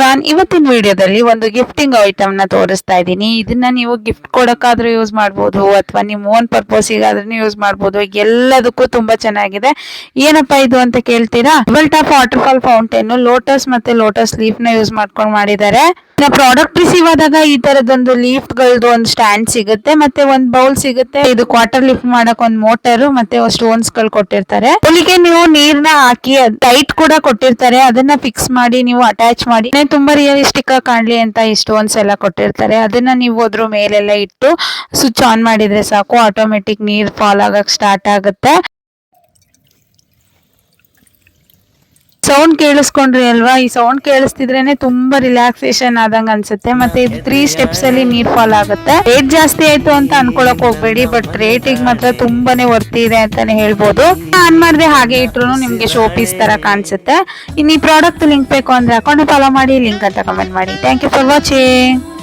Everyone, ಇವತ್ತಿನ ವಿಡಿಯೋದಲ್ಲಿ ಒಂದು ಗಿಫ್ಟಿಂಗ್ ಐಟಮ್ ನ ತೋರಿಸ್ತಾ ಇದ್ದೀನಿ. ಇದನ್ನ ನೀವು ಗಿಫ್ಟ್ ಕೊಡಕ್ಕಾದ್ರೂ ಯೂಸ್ ಮಾಡಬಹುದು ಅಥವಾ ನಿಮ್ಮ ಓನ್ ಪರ್ಪಸ್ಗಾದ್ರೂ ಯೂಸ್ ಮಾಡಬಹುದು. ಎಲ್ಲದಕ್ಕೂ ತುಂಬಾ ಚೆನ್ನಾಗಿದೆ. ಏನಪ್ಪಾ ಇದು ಅಂತ ಕೇಳ್ತೀರಾ? Double top water fall fountain lotus ಮತ್ತೆ ಲೋಟಸ್ ಲೀಫ್ ನ ಯೂಸ್ ಮಾಡ್ಕೊಂಡು ಮಾಡಿದ್ದಾರೆ. ಪ್ರಾಡಕ್ಟ್ ರಿಸೀವ್ ಆದಾಗ ಈ ತರದೊಂದು ಲೀಫ್ ಗಳದ್ದು ಒಂದು ಸ್ಟ್ಯಾಂಡ್ ಸಿಗುತ್ತೆ, ಮತ್ತೆ ಒಂದು ಬೌಲ್ ಸಿಗುತ್ತೆ. ಇದು ವಾಟರ್ ಲಿಫ್ಟ್ ಮಾಡಕ್ ಒಂದು ಮೋಟರ್ ಮತ್ತೆ ಸ್ಟೋನ್ಸ್ ಗಳು ಕೊಟ್ಟಿರ್ತಾರೆ. ಇದಕ್ಕೆ ನೀವು ನೀರ್ನ ಹಾಕಿ ಟೈಟ್ ಕೂಡ ಕೊಟ್ಟಿರ್ತಾರೆ. ಅದನ್ನ ಫಿಕ್ಸ್ ಮಾಡಿ ನೀವು ಅಟ್ಯಾಚ್ ಮಾಡಿ ತುಂಬಾ ರಿಯಲಿಸ್ಟಿಕ್ ಆಗಿ ಕಾಣ್ಲಿ ಅಂತ ಈ ಸ್ಟೋನ್ಸ್ ಎಲ್ಲ ಕೊಟ್ಟಿರ್ತಾರೆ. ಅದನ್ನ ನೀವು ಅದ್ರ ಮೇಲೆಲ್ಲ ಇಟ್ಟು ಸ್ವಿಚ್ ಆನ್ ಮಾಡಿದ್ರೆ ಸಾಕು, ಆಟೋಮೆಟಿಕ್ ನೀರ್ ಫಾಲ್ ಆಗಕ್ ಸ್ಟಾರ್ಟ್ ಆಗುತ್ತೆ. ಸೌಂಡ್ ಕೇಳಿಸ್ಕೊಂಡ್ರಿ ಅಲ್ವಾ? ಈ ಸೌಂಡ್ ಕೇಳಿಸ್ತಿದ್ರೇನೆ ತುಂಬಾ ರಿಲ್ಯಾಕ್ಸೇಷನ್ ಆದಂಗ ಅನ್ಸುತ್ತೆ. ಮತ್ತೆ ಇದು 3 ಸ್ಟೆಪ್ಸ್ ಅಲ್ಲಿ ನೀರ್ ಫಾಲ್ ಆಗುತ್ತೆ. ರೇಟ್ ಜಾಸ್ತಿ ಆಯ್ತು ಅಂತ ಅನ್ಕೊಳಕ್ ಹೋಗ್ಬೇಡಿ, ಬಟ್ ರೇಟಿಗೆ ಮಾತ್ರ ತುಂಬಾನೇ ವರ್ತಿ ಇದೆ ಅಂತಾನೆ ಹೇಳ್ಬೋದು. ಆನ್ ಮಾಡದೆ ಹಾಗೆ ಇಟ್ರು ನಿಮ್ಗೆ ಶೋ ಪೀಸ್ ತರ ಕಾಣಿಸುತ್ತೆ. ಇನ್ನು ಈ ಪ್ರಾಡಕ್ಟ್ ಲಿಂಕ್ ಬೇಕು ಅಂದ್ರೆ ಅಕೌಂಟ್ ಫಾಲೋ ಮಾಡಿ, ಲಿಂಕ್ ಅಂತ ಕಮೆಂಟ್ ಮಾಡಿ. Thank you for watching.